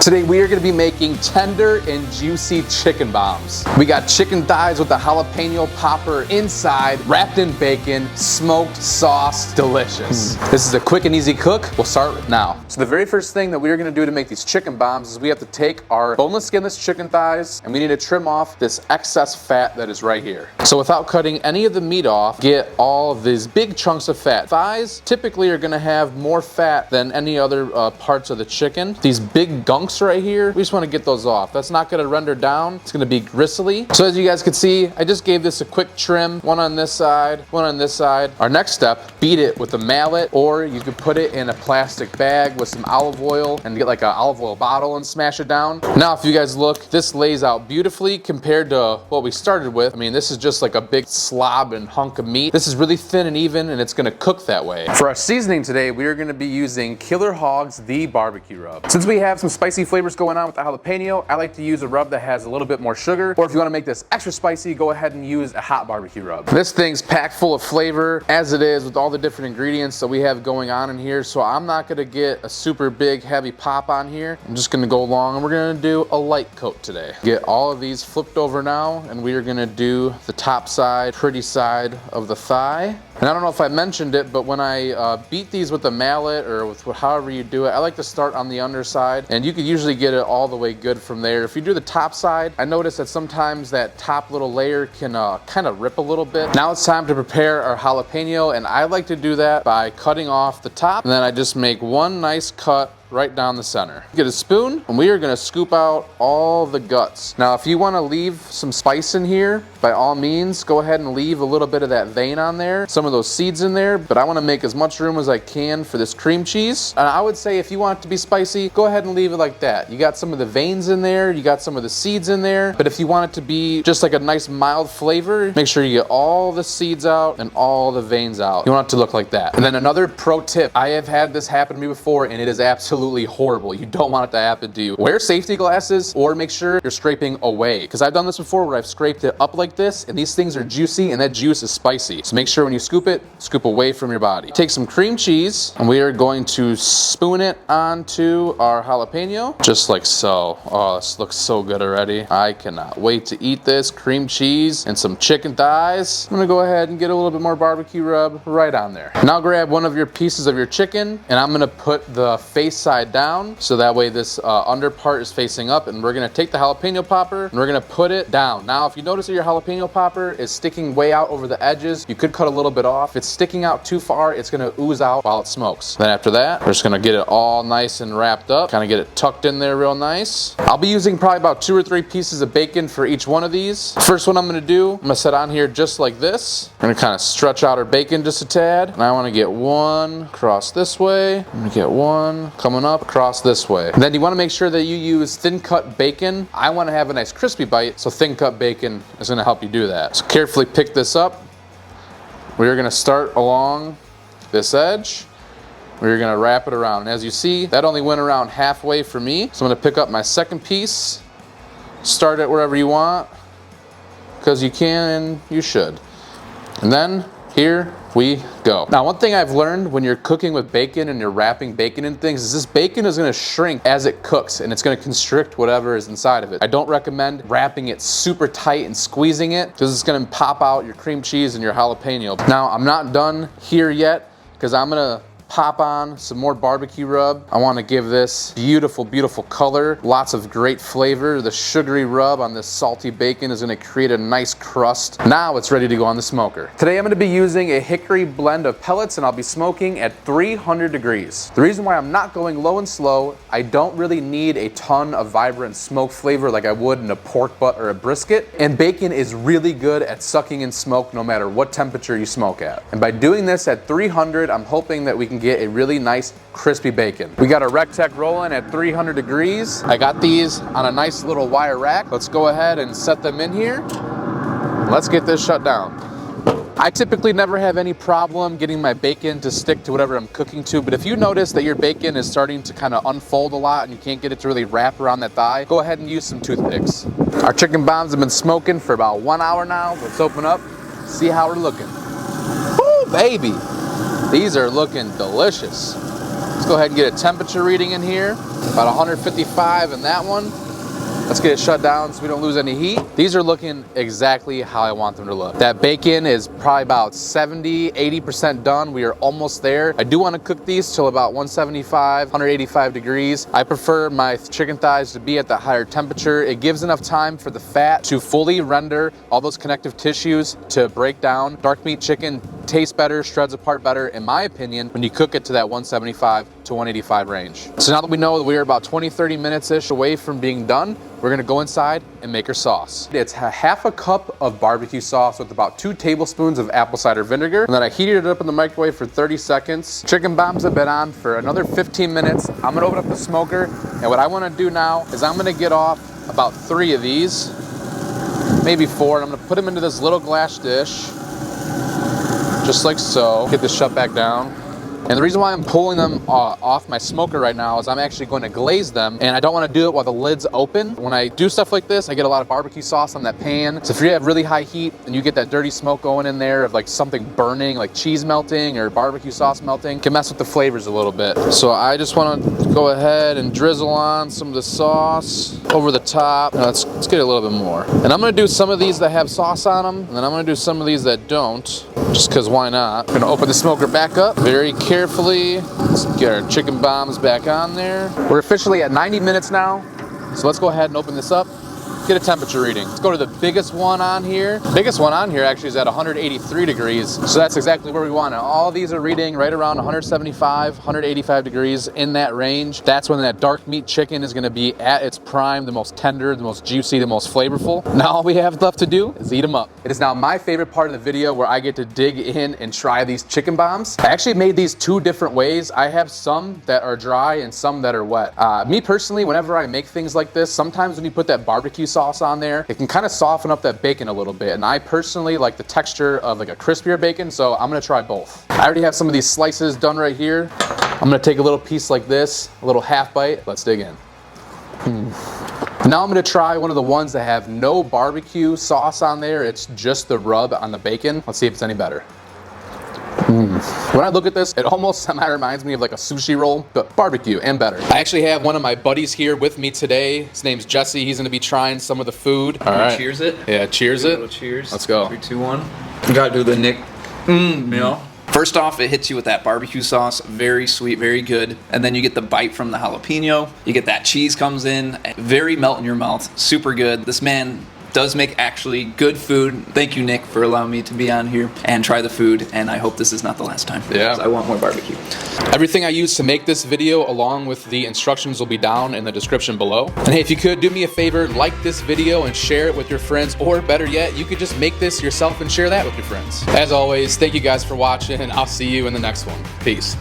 Today we are going to be making tender and juicy chicken bombs. We got chicken thighs with the jalapeno popper inside, wrapped in bacon, smoked sauce, delicious. This is a quick and easy cook. We'll start now. So the very first thing that we are going to do to make these chicken bombs is we have to take our boneless, skinless chicken thighs and we need to trim off this excess fat that is right here. So without cutting any of the meat off, get all of these big chunks of fat. Thighs typically are going to have more fat than any other parts of the chicken. These big gunks right here, we just want to get those off. That's not going to render down. It's going to be gristly. So as you guys can see, I just gave this a quick trim. One on this side, one on this side. Our next step, beat it with a mallet, or you could put it in a plastic bag with some olive oil and get like an olive oil bottle and smash it down. Now if you guys look, this lays out beautifully compared to what we started with. I mean, this is just like a big slob and hunk of meat. This is really thin and even, and it's going to cook that way. For our seasoning today, we are going to be using Killer Hogs the barbecue rub. Since we have some spicy flavors going on with the jalapeno, I like to use a rub that has a little bit more sugar, or if you want to make this extra spicy, go ahead and use a hot barbecue rub. This thing's packed full of flavor as it is with all the different ingredients that we have going on in here, so I'm not going to get a super big heavy pop on here. I'm just going to go along and we're going to do a light coat today. Get all of these flipped over now, and we are going to do the top side, pretty side of the thigh. And I don't know if I mentioned it, but when I beat these with a mallet or with however you do it, I like to start on the underside, and you could usually get it all the way good from there. If you do the top side, I notice that sometimes that top little layer can kind of rip a little bit. Now it's time to prepare our jalapeno, and I like to do that by cutting off the top, and then I just make one nice cut right down the center. Get a spoon, and we are gonna scoop out all the guts. Now, if you wanna leave some spice in here, by all means, go ahead and leave a little bit of that vein on there, some of those seeds in there, but I wanna make as much room as I can for this cream cheese. And I would say if you want it to be spicy, go ahead and leave it like that. You got some of the veins in there, you got some of the seeds in there, but if you want it to be just like a nice mild flavor, make sure you get all the seeds out and all the veins out. You want it to look like that. And then another pro tip, I have had this happen to me before, and it is absolutely horrible. You don't want it to happen to you. Wear safety glasses, or make sure you're scraping away, because I've done this before where I've scraped it up like this, and these things are juicy and that juice is spicy. So make sure when you scoop it, scoop away from your body. Take some cream cheese, and we are going to spoon it onto our jalapeno, just like so. Oh, this looks so good already. I cannot wait to eat this. Cream cheese and some chicken thighs. I'm gonna go ahead and get a little bit more barbecue rub right on there. Now grab one of your pieces of your chicken, and I'm gonna put the face side down, so that way this under part is facing up, and we're gonna take the jalapeno popper and we're gonna put it down. Now if you notice that your jalapeno popper is sticking way out over the edges, you could cut a little bit off. If it's sticking out too far, it's gonna ooze out while it smokes. Then after that, we're just gonna get it all nice and wrapped up, kind of get it tucked in there real nice. I'll be using probably about 2 or 3 pieces of bacon for each one of these. First one I'm gonna do, I'm gonna set on here just like this. I'm gonna kind of stretch out our bacon just a tad, and I want to get one across this way. I'm gonna get one coming up across this way. And then you want to make sure that you use thin cut bacon. I want to have a nice crispy bite, so thin cut bacon is going to help you do that. So carefully pick this up. We're going to start along this edge. We're going to wrap it around. And as you see, that only went around halfway for me. So I'm going to pick up my second piece. Start it wherever you want, because you can and you should. And then here we go. Now, one thing I've learned when you're cooking with bacon and you're wrapping bacon in things is this bacon is gonna shrink as it cooks, and it's gonna constrict whatever is inside of it. I don't recommend wrapping it super tight and squeezing it, because it's gonna pop out your cream cheese and your jalapeno. Now, I'm not done here yet, because I'm gonna pop on some more barbecue rub. I want to give this beautiful, beautiful color. Lots of great flavor. The sugary rub on this salty bacon is going to create a nice crust. Now it's ready to go on the smoker. Today I'm going to be using a Hickory blend of pellets, and I'll be smoking at 300 degrees. The reason why I'm not going low and slow, I don't really need a ton of vibrant smoke flavor like I would in a pork butt or a brisket. And bacon is really good at sucking in smoke no matter what temperature you smoke at. And by doing this at 300, I'm hoping that we can get a really nice crispy bacon. We got our Recteq rolling at 300 degrees. I got these on a nice little wire rack. Let's go ahead and set them in here. Let's get this shut down. I typically never have any problem getting my bacon to stick to whatever I'm cooking to, but if you notice that your bacon is starting to kind of unfold a lot and you can't get it to really wrap around that thigh, go ahead and use some toothpicks. Our chicken bombs have been smoking for about 1 hour now. Let's open up, see how we're looking. Woo, baby! These are looking delicious. Let's go ahead and get a temperature reading in here. About 155 in that one. Let's get it shut down so we don't lose any heat. These are looking exactly how I want them to look. That bacon is probably about 70, 80% done. We are almost there. I do want to cook these till about 175, 185 degrees. I prefer my chicken thighs to be at the higher temperature. It gives enough time for the fat to fully render all those connective tissues to break down. Dark meat chicken tastes better, shreds apart better, in my opinion, when you cook it to that 175 to 185 range. So now that we know that we are about 20-30 minutes-ish away from being done, we're gonna go inside and make our sauce. It's half a cup of barbecue sauce with about 2 tablespoons of apple cider vinegar. And then I heated it up in the microwave for 30 seconds. Chicken bombs have been on for another 15 minutes. I'm gonna open up the smoker, and what I wanna do now is I'm gonna get off about 3 of these, maybe 4, and I'm gonna put them into this little glass dish, just like so. Get this shut back down. And the reason why I'm pulling them off my smoker right now is I'm actually going to glaze them, and I don't want to do it while the lid's open. When I do stuff like this, I get a lot of barbecue sauce on that pan. So if you have really high heat and you get that dirty smoke going in there of like something burning, like cheese melting or barbecue sauce melting, it can mess with the flavors a little bit. So I just want to go ahead and drizzle on some of the sauce over the top. Now let's get a little bit more. And I'm going to do some of these that have sauce on them, and then I'm going to do some of these that don't, just because why not. I'm going to open the smoker back up very carefully. Let's get our chicken bombs back on there. We're officially at 90 minutes now, so let's go ahead and open this up. Get a temperature reading. Let's go to the biggest one on here. The biggest one on here actually is at 183 degrees, so that's exactly where we want it. All these are reading right around 175, 185 degrees, in that range. That's when that dark meat chicken is gonna be at its prime, the most tender, the most juicy, the most flavorful. Now all we have left to do is eat them up. It is now my favorite part of the video where I get to dig in and try these chicken bombs. I actually made these 2 different ways. I have some that are dry and some that are wet. Me personally, whenever I make things like this, sometimes when you put that barbecue sauce on there, it can kind of soften up that bacon a little bit, and I personally like the texture of like a crispier bacon, so I'm gonna try both. I already have some of these slices done right here. I'm gonna take a little piece like this, a little half bite. Let's dig in. Now I'm gonna try one of the ones that have no barbecue sauce on there. It's just the rub on the bacon. Let's see if it's any better. When I look at this, it almost reminds me of like a sushi roll, but barbecue and better. I actually have one of my buddies here with me today. His name's Jesse. He's gonna be trying some of the food. All right. Cheers it. Yeah, cheers it. Cheers. Let's go. 3, 2, 1. You gotta do the Nick. You know? First off, it hits you with that barbecue sauce, very sweet, very good. And then you get the bite from the jalapeno. You get that cheese comes in, very melt in your mouth, super good. This man does make actually good food. Thank you, Nick, for allowing me to be on here and try the food, and I hope this is not the last time. Yeah. I want more barbecue. Everything I used to make this video along with the instructions will be down in the description below. And hey, if you could do me a favor, like this video and share it with your friends, or better yet, you could just make this yourself and share that with your friends. As always, thank you guys for watching, and I'll see you in the next one. Peace.